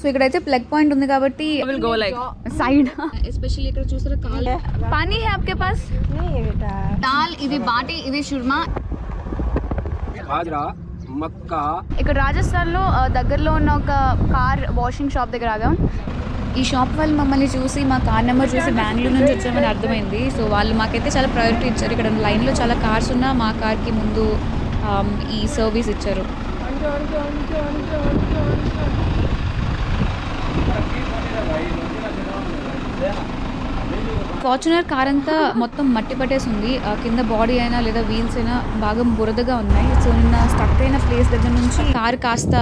So ఇక్కడైతే plug point ఉంది కాబట్టి will go like side especially ఇక్కడ చూసారా కాల్ पानी है आपके पास नहीं है बेटा दाल ఇది బాటి ఇది షుర్మా బాజ్రా మక్కా ఇక్కడ రాజస్థాన్ లో దగ్గరలో ఉన్న ఒక కార్ వాషింగ్ షాప్ దగ్గర ఆగాం ఈ షాప్ వాళ్ళు మమ్మల్ని చూసి మా కార్ నెంబర్ చూసి బెంగళూరు నుంచి వచ్చామని అర్థమైంది సో వాళ్ళు మాకైతే చాలా ప్రయారిటీ ఇచ్చారు ఇక్కడ లైన్లో చాలా కార్స్ ఉన్నా మా కార్కి ముందు ఈ సర్వీస్ ఇచ్చారు ఫార్చునర్ కార్ అంతా మొత్తం మట్టి పట్టేసి ఉంది కింద బాడీ అయినా లేదా వీల్స్ అయినా బాగా బురదగా ఉన్నాయి సో నిన్న స్టక్ అయిన ప్లేస్ దగ్గర నుంచి కార్ కాస్త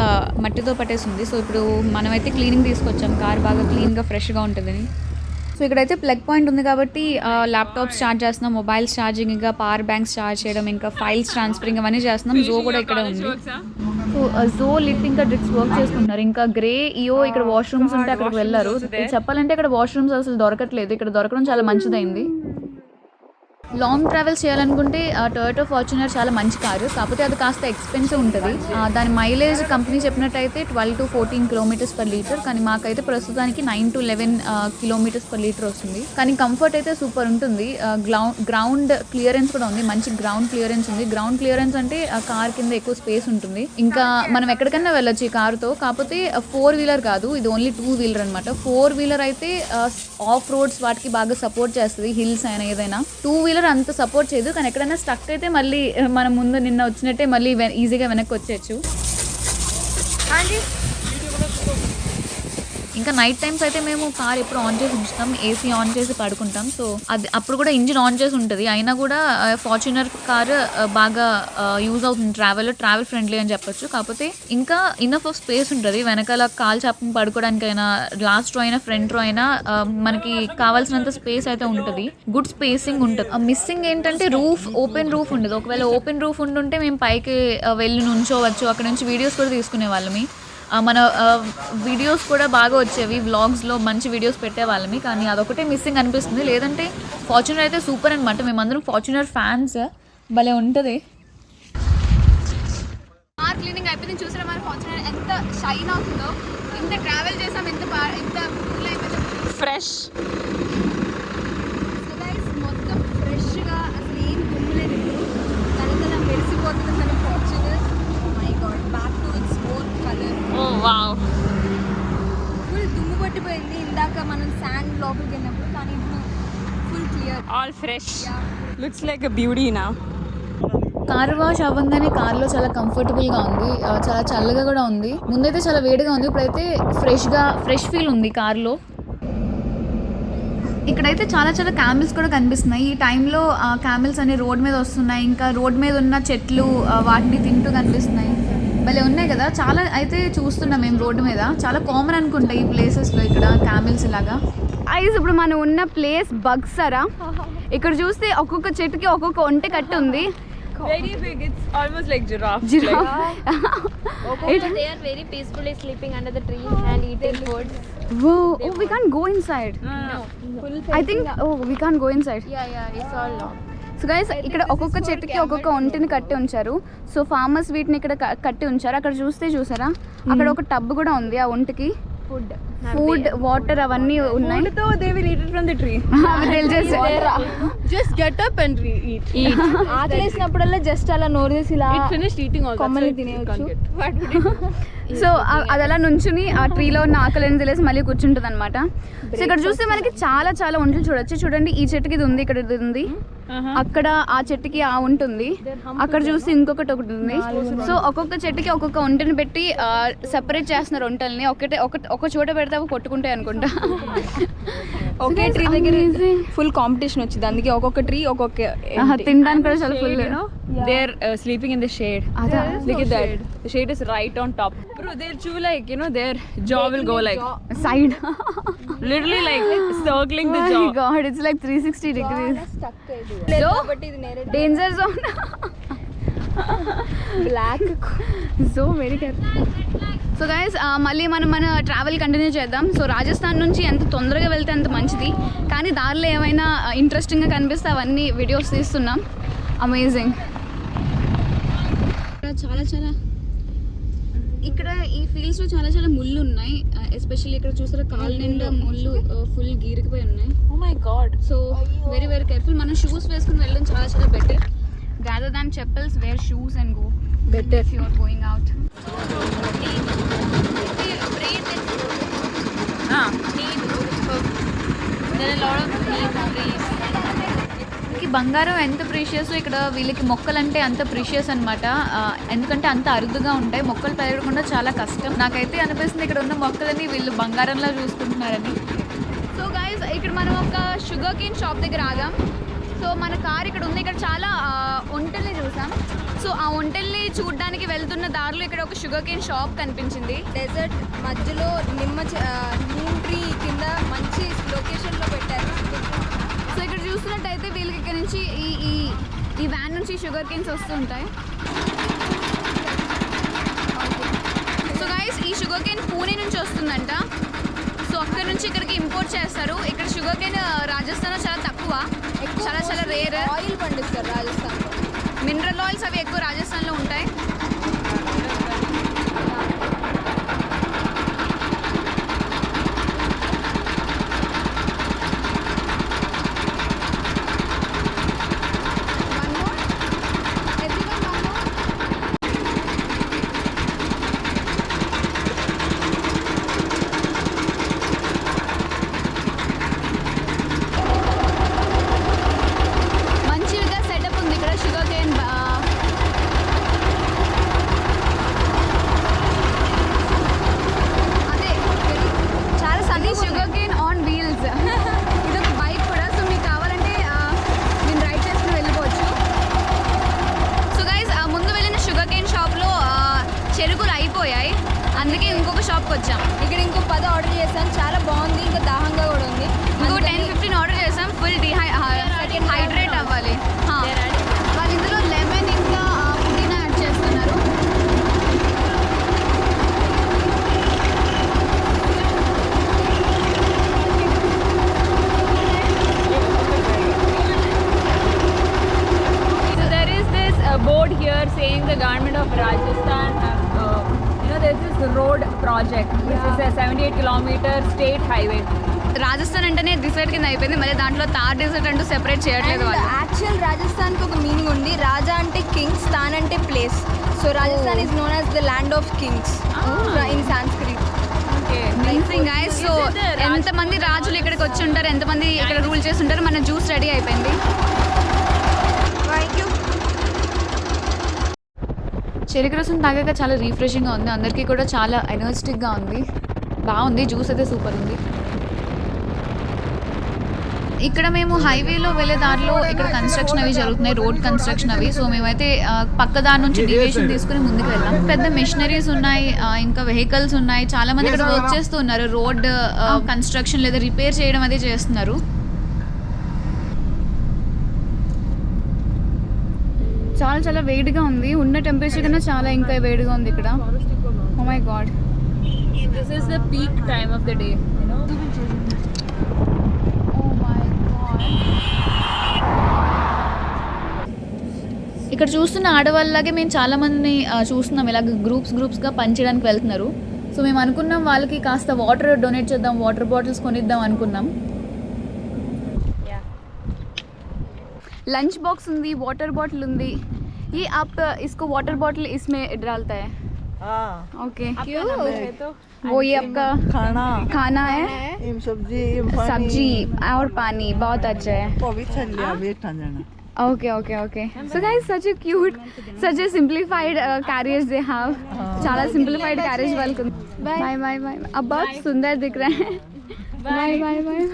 మట్టితో పట్టేసి ఉంది సో ఇప్పుడు మనమైతే క్లీనింగ్ తీసుకొచ్చాం కార్ బాగా క్లీన్గా ఫ్రెష్గా ఉంటుందని సో ఇక్కడైతే ప్లగ్ పాయింట్ ఉంది కాబట్టి ల్యాప్టాప్స్ ఛార్జ్ చేస్తున్నాం మొబైల్స్ ఛార్జింగ్ ఇంకా పవర్ బ్యాంక్స్ ఛార్జ్ చేయడం ఇంకా ఫైల్స్ ట్రాన్స్ఫరింగ్ అవన్నీ చేస్తున్నాం జో కూడా ఇక్కడ ఉంది సో జో లిట్ ఇంకా డ్రిక్స్ వర్క్ చేసుకుంటున్నారు ఇంకా గ్రే ఇయో ఇక్కడ వాష్రూమ్స్ ఉంటే అక్కడికి వెళ్ళారు చెప్పాలంటే ఇక్కడ వాష్రూమ్స్ అసలు దొరకట్లేదు ఇక్కడ దొరకడం చాలా మంచిదైంది లాంగ్ ట్రావెల్ చేయాలనుకుంటే టొయోటా ఫార్చునర్ చాలా మంచి కారు కాకపోతే అది కాస్త ఎక్స్పెన్సివ్ ఉంటుంది దాని మైలేజ్ కంపెనీ చెప్పినట్టయితే 12 to 14 కిలోమీటర్స్ పర్ లీటర్ కానీ మాకైతే ప్రస్తుతానికి 9 to 11 కిలోమీటర్స్ పర్ లీటర్ వస్తుంది కానీ కంఫర్ట్ అయితే సూపర్ ఉంటుంది గ్రౌండ్ క్లియరెన్స్ కూడా ఉంది మంచి గ్రౌండ్ క్లియరెన్స్ ఉంది గ్రౌండ్ క్లియరెన్స్ అంటే కార్ కింద ఎక్కువ స్పేస్ ఉంటుంది ఇంకా మనం ఎక్కడికైనా వెళ్ళొచ్చు ఈ కారుతో కాకపోతే 4-wheeler కాదు ఇది ఓన్లీ 2-wheeler అనమాట 4-wheeler అయితే ఆఫ్ రోడ్స్ వాటికి బాగా సపోర్ట్ చేస్తుంది హిల్స్ అయినా ఏదైనా 2-wheeler అంత సపోర్ట్ చేయదు కానీ ఎక్కడైనా స్టక్ అయితే మళ్ళీ మనం ముందు నిన్న వచ్చినట్టే మళ్ళీ ఈజీగా వెనక్కి వచ్చేయచ్చు ఇంకా నైట్ టైమ్స్ అయితే మేము కార్ ఎప్పుడు ఆన్ చేసి ఉంచుతాం ఏసీ ఆన్ చేసి పడుకుంటాం సో అది అప్పుడు కూడా ఇంజిన్ ఆన్ చేసి ఉంటుంది అయినా కూడా ఫార్చునర్ కార్ బాగా యూజ్ అవుతుంది ట్రావెల్ ఫ్రెండ్లీ అని చెప్పొచ్చు కాకపోతే ఇంకా ఇన్నఫ్ ఆఫ్ స్పేస్ ఉంటుంది వెనకాల కాల్ చాపం పడుకోవడానికైనా లాస్ట్ రో అయినా ఫ్రంట్ రో అయినా మనకి కావాల్సినంత స్పేస్ అయితే ఉంటుంది గుడ్ స్పేసింగ్ ఉంటుంది మిస్సింగ్ ఏంటంటే ఓపెన్ రూఫ్ ఉండదు ఒకవేళ ఓపెన్ రూఫ్ ఉండుంటే మేము పైకి వెళ్ళి నుంచోవచ్చు అక్కడ నుంచి వీడియోస్ కూడా తీసుకునే వాళ్ళమి మన వీడియోస్ కూడా బాగా వచ్చేవి వ్లాగ్స్లో మంచి వీడియోస్ పెట్టేవాళ్ళమి కానీ అదొకటే మిస్సింగ్ అనిపిస్తుంది లేదంటే ఫార్చునర్ అయితే సూపర్ అనమాట మేమందరం ఫార్చునర్ ఫ్యాన్స్ భలే ఉంటుంది కార్ క్లీనింగ్ అయిపోయింది చూసారా మన ఫార్చునర్ ఎంత షైన్ అవుతుందో ఎంత ట్రావెల్ చేసాం ఎంత fresh మొత్తం ఫ్రెష్గా అసలు ఏం దుమ్ములేదు తన మెరిసిపోతుంది మన Fortuner my God back to its own colour oh wow full దుమ్ము పట్టిపోయింది ఇందాక మనం శాండ్ లోపలికి వెళ్ళినప్పుడు కానీ ఇప్పుడు full clear all fresh looks like a beauty now car wash అవ్వగానే కార్లో చాలా కంఫర్టబుల్గా ఉంది చాలా చల్లగా కూడా ఉంది ముందైతే చాలా వేడిగా ఉంది ఇప్పుడైతే ఫ్రెష్ ఫీల్ ఉంది కార్లో ఇక్కడైతే చాలా చాలా క్యామిల్స్ కూడా కనిపిస్తున్నాయి ఈ టైంలో క్యామిల్స్ అన్ని రోడ్ మీద వస్తున్నాయి ఇంకా రోడ్ మీద ఉన్న చెట్లు వాటిని తింటూ కనిపిస్తున్నాయి భలే ఉన్నాయి కదా చాలా అయితే చూస్తున్నాం మేము రోడ్డు మీద చాలా కామన్ అనుకుంటా ఈ ప్లేసెస్లో ఇక్కడ క్యామిల్స్ ఇలాగా ఐస్ ఇప్పుడు మనం ఉన్న ప్లేస్ బగ్సరా ఇక్కడ చూస్తే ఒక్కొక్క చెట్టుకి ఒక్కొక్క ఒంటె కట్టు ఉంది very big it's almost like giraffe they are very peacefully sleeping under the tree and eating food whoa oh we can't go inside no. I think oh we can't go inside yeah it's all long so guys ఇక్కడ ఒక్కొక్క చెట్టుకి ఒక్కొక్క ఒంటిని కట్టి ఉంచారు so farmers వీటిని ఇక్కడ కట్టి ఉంచారు అక్కడ చూసారా అక్కడ ఒక టబ్ కూడా ఉంది ఆ ఒంటికి ఫుడ్ వాటర్ అవన్నీ ఉన్నాయి so they will eat it from the tree just get up and eat ఆకలేసినప్పుడల్లా జస్ట్ అలా నోరు చేసి ఇలా it finished eating all కొమ్మల్ని that తినేయొచ్చు సో అది అలా నుంచుని ఆ ట్రీలో ఉన్న ఆకలిని తెలిసి మళ్ళీ కూర్చుంటుంది అనమాట సో ఇక్కడ చూస్తే మనకి చాలా చాలా ఒంటలు చూడండి ఈ చెట్టుకి ఇది ఉంది ఇక్కడ ఇది ఉంది అక్కడ ఆ చెట్టుకి ఆ ఉంటుంది అక్కడ చూస్తే ఇంకొకటి ఒకటి ఉంది సో ఒక్కొక్క చెట్టుకి ఒక్కొక్క ఒంటని పెట్టి సెపరేట్ చేస్తున్నారు ఒంటల్ని ఒక చోట పెడితే అవి కొట్టుకుంటాయి అనుకుంటా ఒకే ట్రీ దగ్గర ఫుల్ కాంపిటీషన్ వచ్చింది అందుకే ఒక్కొక్క ట్రీ ఒక్కొక్క తినడానికి కూడా చాలా full they're sleeping in the shade look at that the shade is right on top bro they'll chew like their jaw will go like side literally like circling the jaw oh my god it's like 360 degrees కాబట్టి ఇది నేరే danger zone block so very careful so guys మళ్ళీ మనం మన travel continue చేద్దాం సో రాజస్థాన్ నుంచి ఎంత తొందరగా వెళ్తే అంత మంచిది కానీ దారిలో ఏమైనా ఇంట్రెస్టింగ్గా కనిపిస్తే అవన్నీ వీడియోస్ తీస్తున్నాం అమేజింగ్ చాలా చాలా ఇక్కడ ఈ ఫీల్డ్స్ లో చాలా చాలా ముళ్ళు ఉన్నాయి, ఎస్పెషల్లీ ఇక్కడ చూసారా కాలు నిండా ముళ్ళు ఫుల్ గీరికిపోయి ఉన్నాయి. Oh my god. So very very careful. మనం షూస్ వేసుకుని వెళ్ళడం చాలా చాలా better. Rather than chappals, wear shoes and go better if you are going out. బంగారం ఎంత ప్రీషియస్, ఇక్కడ వీళ్ళకి మొక్కలు అంటే అంత ప్రీషియస్ అనమాట. ఎందుకంటే అంత అరుదుగా ఉంటాయి, మొక్కలు పెరగకుండా చాలా కష్టం. నాకైతే అనిపిస్తుంది ఇక్కడ ఉన్న మొక్కలని వీళ్ళు బంగారంలా చూసుకుంటున్నారని. సో గైస్, ఇక్కడ మనం ఒక షుగర్ కేన్ షాప్ దగ్గర ఆగాం. సో మన కార్ ఇక్కడ ఉంది. ఇక్కడ చాలా ఒంటెల్ని చూసాం. సో ఆ ఒంటెల్ని చూడడానికి వెళ్తున్న దారిలో ఇక్కడ ఒక షుగర్ కేన్ షాప్ కనిపించింది. డెజర్ట్ మధ్యలో నీమ్ ట్రీ కింద మంచి లొకేషన్లో పెట్టారు. సో ఇక్కడ చూస్తున్నట్టయితే వీళ్ళకి ఇక్కడ నుంచి ఈ వ్యాన్ నుంచి షుగర్ కేన్స్ వస్తూ ఉంటాయి. సో గైస్, ఈ షుగర్ కేన్ పూణే నుంచి వస్తుందంట. సో అక్కడ నుంచి ఇక్కడికి ఇంపోర్ట్ చేస్తారు. ఇక్కడ షుగర్ కేన్ రాజస్థాన్లో చాలా తక్కువ, చాలా చాలా రేర్. ఆయిల్ పండిస్తారు రాజస్థాన్లో. మినరల్ ఆయిల్స్ అవి ఎక్కువ రాజస్థాన్లో ఉంటాయి. అందుకే ఇంకొక షాప్కి వచ్చాం. ఇక్కడ ఇంకో 10 ఆర్డర్ చేసాం, చాలా బాగుంది, ఇంకా దాహంగా కూడా ఉంది. ఇంకో 10-15 ఆర్డర్ చేసాం. ఫుల్ హైడ్రేట్ అవ్వాలి. వాళ్ళు ఇందులో లెమన్ ఇంకా పుదీనా యాడ్ చేస్తున్నారు. So there is this board here saying the government of Rajasthan there's this road project. This is a 78 kilometer state highway. Rajasthan అంటేనే డిసైడ్ కింద అయిపోయింది, మళ్ళీ దాంట్లో థార్ డిసైడ్ అంటూ సెపరేట్ చేయట్లేదు వాళ్ళు. యాక్చువల్ రాజస్థాన్కి ఒక మీనింగ్ ఉంది. రాజా అంటే కింగ్, స్థాన్ అంటే place. So Rajasthan is known as the land of Kings in Sanskrit. Amazing guys. So ఎంతమంది రాజులు ఇక్కడికి వచ్చి ఉంటారు, ఎంతమంది ఇక్కడ రూల్ చేసి ఉంటారు. మన జ్యూస్ రెడీ అయిపోయింది. చెరుకు రసం తాగాక చాలా రీఫ్రెషింగ్గా ఉంది, అందరికీ కూడా చాలా ఎనర్జెటిక్గా ఉంది. బాగుంది, జ్యూస్ అయితే సూపర్ ఉంది. ఇక్కడ మేము హైవేలో వెళ్ళే దారిలో ఇక్కడ కన్స్ట్రక్షన్ అవి జరుగుతున్నాయి, రోడ్ కన్స్ట్రక్షన్ అవి. సో మేమైతే పక్క దారి నుంచి డీవియేషన్ తీసుకుని ముందుకు వెళ్ళాం. పెద్ద మెషినరీస్ ఉన్నాయి, ఇంకా వెహికల్స్ ఉన్నాయి. చాలా మంది ఇక్కడ వర్క్ చేస్తూ ఉన్నారు, రోడ్ కన్స్ట్రక్షన్ లేదా రిపేర్ చేయడం అది చేస్తున్నారు. చాలా చాలా వేడిగా ఉంది, ఉన్న టెంపరేచర్ కన్నా చాలా ఇంకా వేడిగా ఉంది ఇక్కడ. Oh my god, This is the peak time of the day, you know. Oh my god. ఇక్కడ చూస్తున్న ఆడవాళ్ళలాగే మేము చాలా మందిని చూస్తున్నాం, ఇలాగ గ్రూప్స్గా పనిచేయడానికి వెళ్తున్నారు. సో మేము అనుకున్నాం వాళ్ళకి కాస్త వాటర్ డొనేట్ చేద్దాం, వాటర్ బాటిల్స్ కొనిద్దాం అనుకున్నాం. लंच बॉक्स ఉంది, वाटर बॉटल ఉంది. ये आप इसको वाटर बॉटल इसमें डालता है. हाँ, ओके, तो वो ये आपका खाना है, सब्जी और पानी बहुत अच्छा है. Okay, okay, okay. So guys, such a cute, such a simplified carriage they have. చాలా simplified carriage వాళ్ళకు. Bye bye bye. अब बहुत सुंदर दिख रहे हैं. Bye bye bye.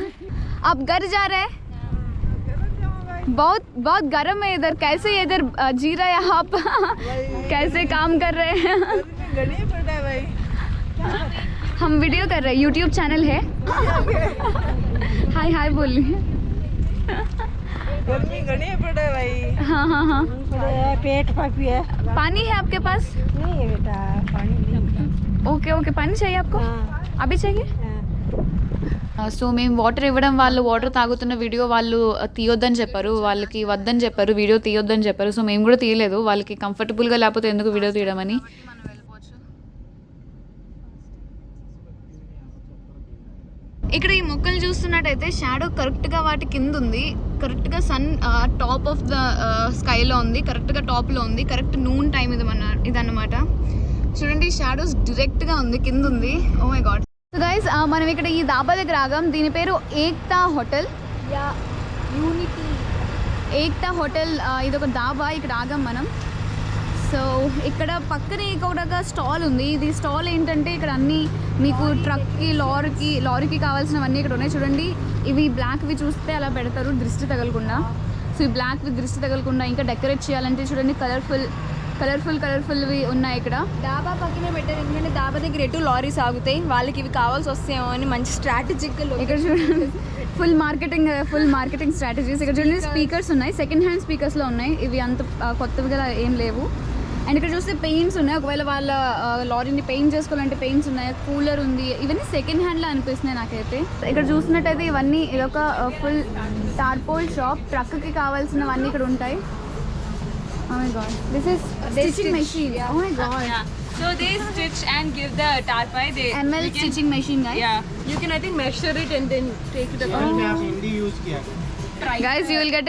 आप घर जा रहे हैं? बहुत बहुत गर्म है इधर. कैसे इधर जी रहे हैं आप? कैसे काम कर रहे हैं? हम वीडियो कर रहे हैं, यूट्यूब चैनल है. हाय हाय बोलिए. गर्मी घनी पड़े भाई. हाँ हाँ हाँ. पेट पकी है. पानी है आपके पास? नहीं है बेटा, पानी नहीं. ओके ओके, पानी चाहिए आपको? अभी चाहिए? సో మేము వాటర్ ఇవ్వడం, వాళ్ళు వాటర్ తాగుతున్న వీడియో వాళ్ళు తీయొద్దని చెప్పారు, వాళ్ళకి వద్దని చెప్పారు, వీడియో తీయొద్దని చెప్పారు. సో మేము కూడా తీయలేదు, వాళ్ళకి కంఫర్టబుల్గా లేకపోతే ఎందుకు వీడియో తీయడం అని. ఇక్కడ ఈ మొక్కలు చూస్తున్నట్టయితే షాడో కరెక్ట్గా వాటి కింద ఉంది, కరెక్ట్గా సన్ టాప్ ఆఫ్ ద స్కైలో ఉంది, కరెక్ట్గా టాప్లో ఉంది, కరెక్ట్ నూన్ టైం ఇదన్నమాట. చూడండి షాడోస్ డైరెక్ట్గా ఉంది, కింద ఉంది. Oh my god. So guys మనం ఇక్కడ ఈ దాబా దగ్గర ఆగాం. దీని పేరు Ekta hotel. Unity Ekta hotel ఇది ఒక దాబా, ఇక్కడ ఆగాం మనం. సో ఇక్కడ పక్కనే ఇంకొక స్టాల్ ఉంది. ఇది స్టాల్ ఏంటంటే ఇక్కడ అన్నీ మీకు ట్రక్కి లారీకి కావాల్సినవన్నీ ఇక్కడ ఉన్నాయి. చూడండి ఇవి బ్లాక్వి చూస్తే అలా పెడతారు దృష్టి తగలకుండా. సో ఈ బ్లాక్వి దృష్టి తగలకుండా ఇంకా డెకరేట్ చేయాలంటే చూడండి కలర్ఫుల్వి ఉన్నాయి ఇక్కడ. డాబా పక్కనే పెట్టారు, ఎందుకంటే డాబా దగ్గర ఎటు లారీస్ ఆగుతాయి, వాళ్ళకి ఇవి కావాల్సి వస్తాయేమో అని మంచి స్ట్రాటజిక్. ఇక్కడ చూడండి ఫుల్ మార్కెటింగ్ స్ట్రాటజీస్. ఇక్కడ చూడండి స్పీకర్స్ ఉన్నాయి, సెకండ్ హ్యాండ్ స్పీకర్స్లో ఉన్నాయి, ఇవి అంత కొత్తగా ఏం లేవు. అండ్ ఇక్కడ చూస్తే పెయింట్స్ ఉన్నాయి, ఒకవేళ వాళ్ళ లారీని పెయింట్ చేసుకోవాలంటే పెయింట్స్ ఉన్నాయి, కూలర్ ఉంది. ఇవన్నీ సెకండ్ హ్యాండ్లో అనిపిస్తున్నాయి నాకైతే. ఇక్కడ చూసినట్టయితే ఇవన్నీ ఇదొక ఫుల్ టార్పోల్ షాప్, ట్రక్కి కావాల్సినవన్నీ ఇక్కడ ఉంటాయి. Oh my god, this is stitching machine. Yeah. Oh my god. Yeah. So they stitch and give the tarpai. They ML stitching machine, guys. Yeah. You can I think measure it and then take it में आप Hindi use किया guys you will get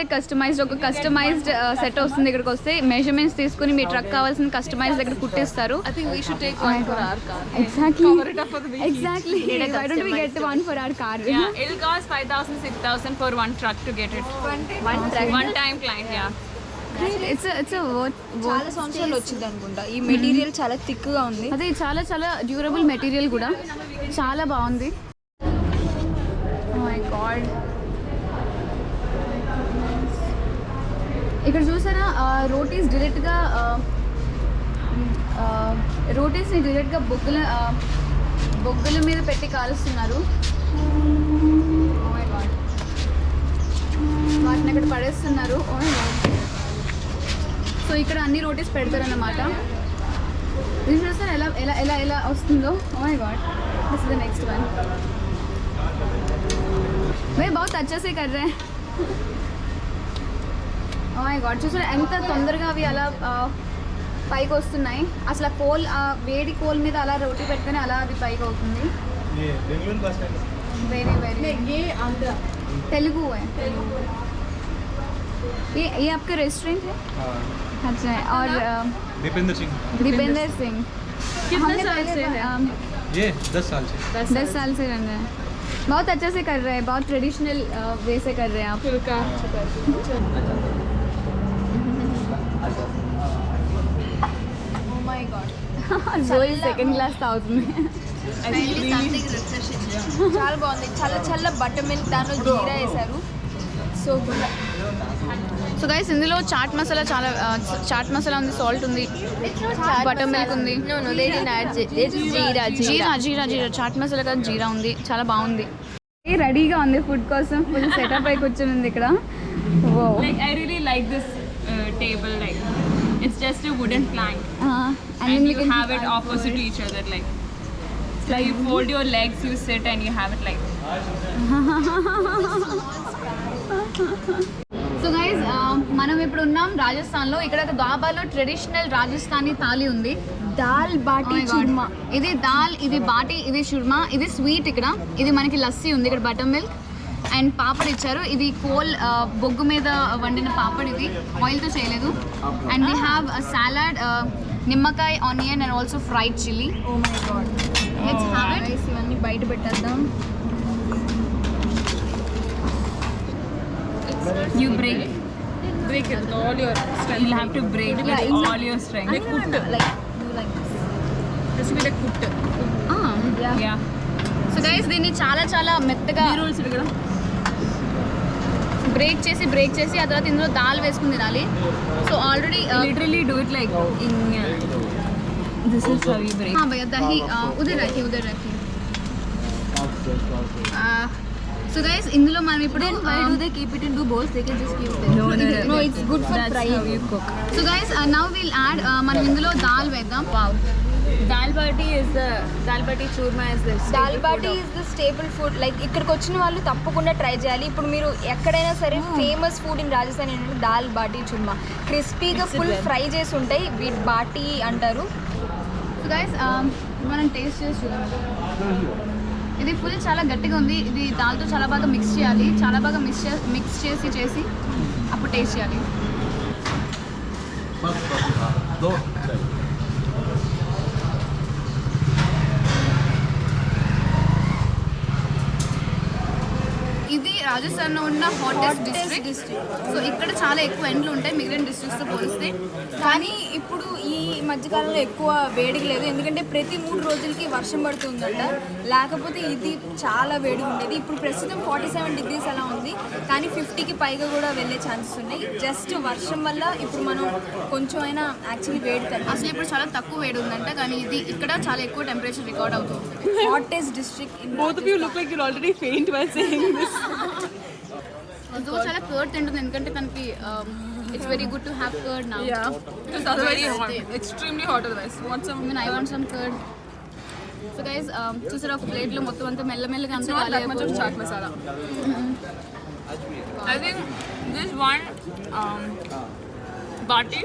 ఒక customized set వస్తుంది. ఇక్కడికి వస్తే measurements తీసుకుని మీ truck కావాల్సిన customize దగ్గర కుట్టిస్తారు. I think we should take one for our car. Exactly Cover it up for the weekend. Exactly why don't we get one for our car? Yeah, it'll cost 5,000, 6,000 for one truck to get it. One time client, yeah. It's చాలా సంవత్సరాలు వచ్చింది అనుకుంటా. ఈ material చాలా థిక్గా ఉంది. అదే చాలా డ్యూరబుల్ మెటీరియల్ కూడా చాలా బాగుంది. Oh my god. ఇక్కడ చూసారా రోటీస్ని డైరెక్ట్గా బొగ్గుల మీద పెట్టి కాలుస్తున్నారు. ఓ మై గాడ్. వాటిని అక్కడ పడేస్తున్నారు. Oh my god. సో ఇక్కడ అన్ని రోటీస్ పెడతారన్నమాట. ఇది చూసారా ఎలా ఎలా ఎలా ఎలా వస్తుందో. Oh my god, this is the next one. मैं बहुत अच्छे से कर रहे हैं. ఓ మై గాడ్, చూసారా ఎంత తొందరగా అవి అలా పైకి వస్తున్నాయి. అసలు వేడి కోల్ మీద అలా రోటీ పెట్టుకొని అలా అది పైకి అవుతుంది. వెరీ తెలుగు ये आपका रेस्टोरेंट है? अच्छा है. और दीपेंद्र सिंह सिंह कितने साल से है? ये 10 साल से 10 साल से रह रहे हैं. बहुत अच्छे से कर रहे हैं, बहुत ट्रेडिशनल वे से कर रहे हैं आप. फुल्का. Oh my god. Joey second class తాగుతుంది. చాలా బాగుంది. చల్ల బటర్ మిల్క్, దానిలో జీరా వేశారు. So good. సో గైస్ ఇందులో చాట్ మసాలా ఉంది, సాల్ట్ ఉంది, బటర్ మిల్క్ ఉంది. జీరా చాట్ మసాలా కాదు, జీరా ఉంది. చాలా బాగుంది. రెడీగా ఉంది ఫుడ్ కోసం. ఫుల్ సెటప్ అయి కూర్చొని ఉంది ఇక్కడ. Like I really like this table. Like it's just a wooden plank, and you have it opposite to each other. Like you fold your legs, you sit, and you have it like. So guys మనం ఇప్పుడు ఉన్నాం రాజస్థాన్లో. ఇక్కడ ఒక దాబాలో traditional Rajasthani thali ఉంది. దాల్ బాటీ చూర్మా. ఇది దాల్, ఇది బాటీ, ఇది షుర్మా, ఇది స్వీట్. ఇక్కడ ఇది మనకి లస్సీ ఉంది, ఇక్కడ బటర్ మిల్క్ అండ్ పాపడ్ ఇచ్చారు. ఇది బొగ్గు మీద వండిన పాపడ్, ఇది ఆయిల్తో చేయలేదు. అండ్ వీ హ్యావ్ సాలడ్, నిమ్మకాయ, onion and also fried chilli. Oh my god. Let's have it. ఇవన్నీ బయట పెట్టేద్దాం. You break it with all your strength. You'll have to break it with all your strength. Like put. Like do like this. Just be like put. Yeah. So guys దీన్ని చాలా మెత్తగా Rules ఇక్కడ. Break చేసి ఆ తర్వాత ఇందులో దాల్ వేసుకుని తినాలి. So already Literally do it like in. This is how you break. हाँ भैया दही उधर रखी. సో గైస్ ఇందులో మనం ఇప్పుడు Why do they keep it in two bowls? They can just keep it. No, No, it's good for That's frying. how you cook. So guys now will add మనం ఇందులో దాల్ వేద్దాం. Wow. Dal bati churma is the dal baati is the staple food. Like ఇక్కడికి వచ్చిన వాళ్ళు తప్పకుండా try చేయాలి. ఇప్పుడు మీరు ఎక్కడైనా సరే ఫేమస్ ఫుడ్ ఇన్ రాజస్థాన్ ఏంటంటే దాల్ బాటీ చుర్మా. క్రిస్పీగా ఫుల్ ఫ్రై చేసి ఉంటాయి, వీటి బాటీ అంటారు. సో గైస్ మనం టేస్ట్ చేసి చూద్దాం. ఇది ఫుల్ చాలా గట్టిగా ఉంది. ఇది దాల్తో చాలా బాగా మిక్స్ చేయాలి. చాలా బాగా మిక్స్ చేసి అప్పుడు టేస్ట్ చేయాలి. दो ఇది రాజస్థాన్లో ఉన్న హాటెస్ట్ డిస్ట్రిక్ట్. సో ఇక్కడ చాలా ఎక్కువ ఎండలు ఉంటాయి మిగిలిన డిస్ట్రిక్ట్స్తో పోలిస్తే. కానీ ఇప్పుడు ఈ మధ్యకాలంలో ఎక్కువ వేడికి లేదు, ఎందుకంటే ప్రతి 3 రోజులకి వర్షం పడుతుందంట. లేకపోతే ఇది చాలా వేడిగా ఉండేది. ఇప్పుడు ప్రస్తుతం 47 degrees అలా ఉంది, కానీ 50కి పైగా కూడా వెళ్ళే ఛాన్సెస్ ఉన్నాయి. జస్ట్ వర్షం వల్ల ఇప్పుడు మనం కొంచెం అయినా యాక్చువల్లీ వేడి తగ్గి అసలు ఇప్పుడు చాలా తక్కువ వేడి ఉందంట, కానీ ఇది ఇక్కడ చాలా ఎక్కువ టెంపరేచర్ రికార్డ్ అవుతుంది. Hottest district in Both of you look like you're already faint while saying this. So చాలా కర్డ్ తింటుంది, ఎందుకంటే తనకి it's very good to have curd now. Yeah. It's very hot. Extremely hot otherwise. Want some? Even I want some curd. So guys, చూసారా ఒక ప్లేట్లో మొత్తం అంతా మెల్లమెల్లగా It's అంతా not that much of chaat masala. I think this one bati,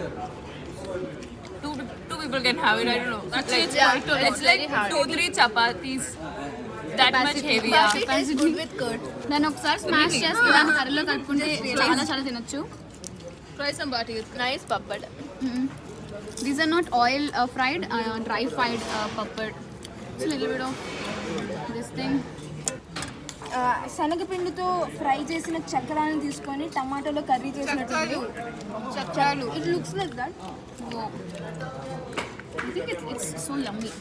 two people can have it. I don't know. Actually, it's like 2-3 chapatis. That much heavy. It's good with curd. దాన్ని ఒకసారి smash చేస్తే దాన్ని కర్రీలో కలుపుకుంటే చాలా చాలా తినొచ్చు. Try some bati with nice papad. These are not oil fried, dry fried papad. It's a little bit of this thing. శనగపిండితో ఫ్రై చేసిన చక్రాలను తీసుకొని టమాటోలో కర్రీ చేసినట్టు చక్రాలు. It looks like that. Wow. I think it's so yummy.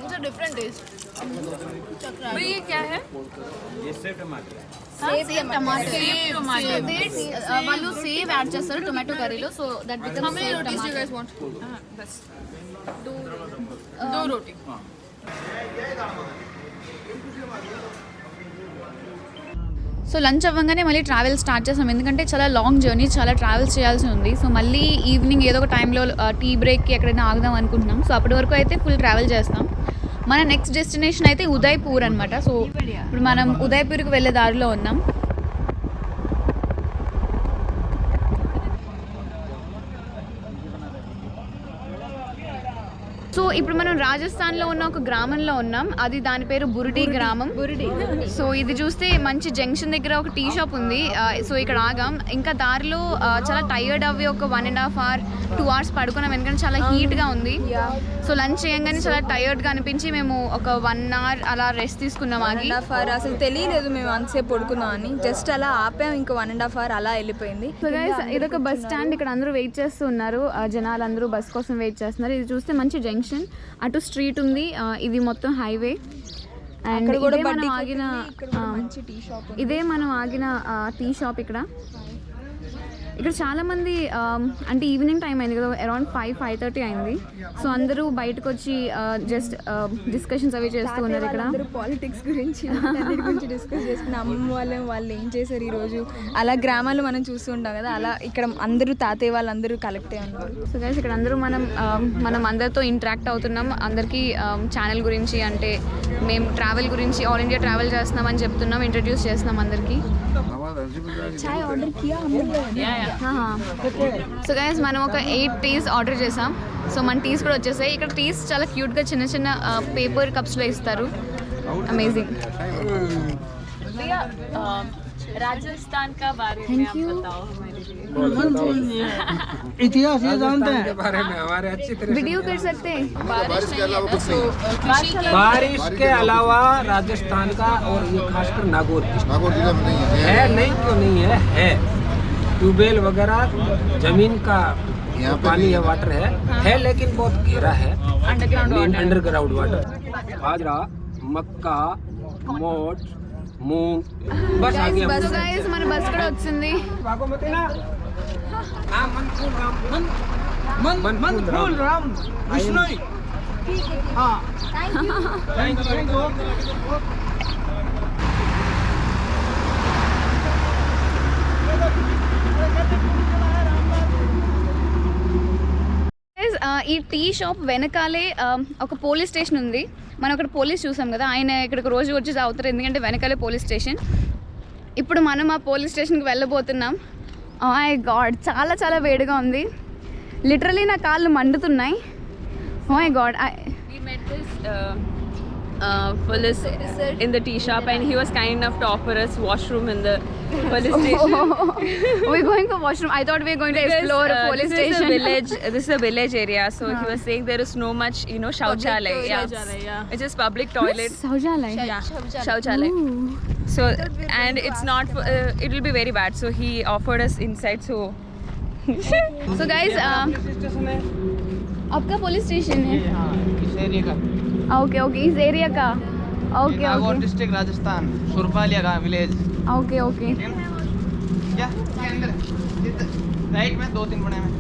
It's a different taste. But ये क्या है? ये सेव टमाटर Save tomato. Save tomato. వాళ్ళు సేవ్ యాడ్ చేస్తారు టొమాటో కర్రీలో, so that How becomes many save rotis do you guys tomato. want? Bas. दो रोटी. So lunch అవ్వగానే మళ్ళీ ట్రావెల్ స్టార్ట్ చేసాం, ఎందుకంటే చాలా లాంగ్ జర్నీ, చాలా ట్రావెల్స్ చేయాల్సి ఉంది. సో మళ్ళీ ఈవినింగ్ ఏదో ఒక టైంలో టీ బ్రేక్కి ఎక్కడైనా ఆగుదాం అనుకుంటున్నాం. సో అప్పటి వరకు అయితే ఫుల్ ట్రావెల్ చేస్తాం. మన నెక్స్ట్ డెస్టినేషన్ అయితే ఉదయ్పూర్ అనమాట. సో ఇప్పుడు మనం ఉదయ్పూర్కి వెళ్ళే దారిలో ఉన్నాం. సో ఇప్పుడు మనం రాజస్థాన్లో ఉన్న ఒక గ్రామంలో ఉన్నాం. అది దాని పేరు బురుడి గ్రామం. సో ఇది చూస్తే మంచి జంక్షన్ దగ్గర ఒక టీ షాప్ ఉంది. సో ఇక్కడ ఆగాం. ఇంకా దారిలో చాలా టైర్డ్ అవ్వి ఒక 1.5 hour 2 hours పడుకున్నాం, ఎందుకంటే చాలా హీట్గా ఉంది. సో లంచ్ చేయగానే చాలా టైర్డ్గా అనిపించి మేము ఒక 1 hour అలా రెస్ట్ తీసుకున్నాం. ఆగి అసలు తెలియలేదు మేము అంతసేపు పడుకున్నాం అని. జస్ట్ అలా ఆపాం, ఇంకా 1.5 hour అలా వెళ్ళిపోయింది. సో గైస్ ఇదొక బస్ స్టాండ్. ఇక్కడ అందరూ వెయిట్ చేస్తూ ఉన్నారు. జనాలు అందరూ బస్ కోసం వెయిట్ చేస్తున్నారు. ఇది చూస్తే మంచి జంక్షన్, అటు స్ట్రీట్ ఉంది, ఇది మొత్తం హైవే. అండ్ ఇదే మనం ఆగిన ఇదే మనం ఆగిన టీ షాప్. ఇక్కడ చాలా మంది అంటే ఈవినింగ్ టైం అయింది కదా, అరౌండ్ 5-5:30 అయింది. సో అందరూ బయటకు వచ్చి జస్ట్ డిస్కషన్స్ అవి చేస్తూ ఉన్నారు. ఇక్కడ పాలిటిక్స్ గురించి డిస్కస్ చేసుకున్న అమ్మ వాళ్ళు ఏం చేశారు ఈరోజు, అలా గ్రామాల్లో మనం చూస్తూ ఉంటాం కదా, అలా ఇక్కడ అందరూ తాతయ్య వాళ్ళందరూ కలెక్ట్ అయ్యి ఉన్నారు. సో గైస్ ఇక్కడ అందరూ మనం అందరితో ఇంటరాక్ట్ అవుతున్నాం. అందరికీ ఛానల్ గురించి, అంటే మేము ట్రావెల్ గురించి ఆల్ ఇండియా ట్రావెల్ చేస్తున్నాం అని చెప్తున్నాం, ఇంట్రడ్యూస్ చేస్తున్నాం అందరికీ. చాయ్ ఆర్డర్ కియా సో గైస్ మనం ఒక 8 టీస్ ఆర్డర్ చేసాం. సో మన టీస్ కూడా వచ్చేసాయి. ఇక్కడ టీస్ చాలా క్యూట్గా చిన్న చిన్న పేపర్ కప్స్లో ఇస్తారు. అమేజింగ్. भैया राजस्थान का बारे में आप बताओ हमारे लिए. इतिहास ये जानते हैं बारे में हमारे अच्छी तरह वीडियो कर सकते हैं. बारिश के अलावा राजस्थान का और ये खासकर नागौर जिला में नहीं है। नहीं क्यों नहीं है ट्यूबवेल वगैरह जमीन का यहाँ पे पानी है, वाटर है लेकिन बहुत गहरा है, अंडरग्राउंड वाटर. बाजरा, मक्का, मोट, मूंग, बस आ गया. సో గైస్ మన బస్ కూడా వచ్చింది. मनफूल राम विष्णु. हाँ थैंक यू. ఈ టీ షాప్ వెనకాలే ఒక పోలీస్ స్టేషన్ ఉంది. మనం అక్కడ పోలీస్ చూసాం కదా, ఆయన ఇక్కడికి రోజు వచ్చి తాగుతారు, ఎందుకంటే వెనకాలే పోలీస్ స్టేషన్. ఇప్పుడు మనం ఆ పోలీస్ స్టేషన్కి వెళ్ళబోతున్నాం. మై గాడ్ చాలా చాలా వేడిగా ఉంది. లిటరలీ నా కాళ్ళు మండుతున్నాయి. My god. met this police in the tea shop, and he was kind enough to offer us washroom in the police station. We're going for washroom. I thought we were going to explore a police this station. This is a village area, so he was saying there is no much, shauchalay. It's just public toilet. Saujhalay. Shauchalay. So, and it's not, it will be very bad. So he offered us inside. So guys, आपका police station है? इस area का okay okay, इस area का। Okay Nagaur okay district Rajasthan Surpaliya का village okay okay. क्या ये अंदर राइट में 2-3 बड़े में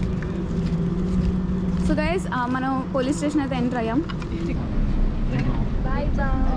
సో గైస్ మనం పోలీస్ స్టేషన్ అయితే ఎంటర్ అయ్యాం. Bye bye.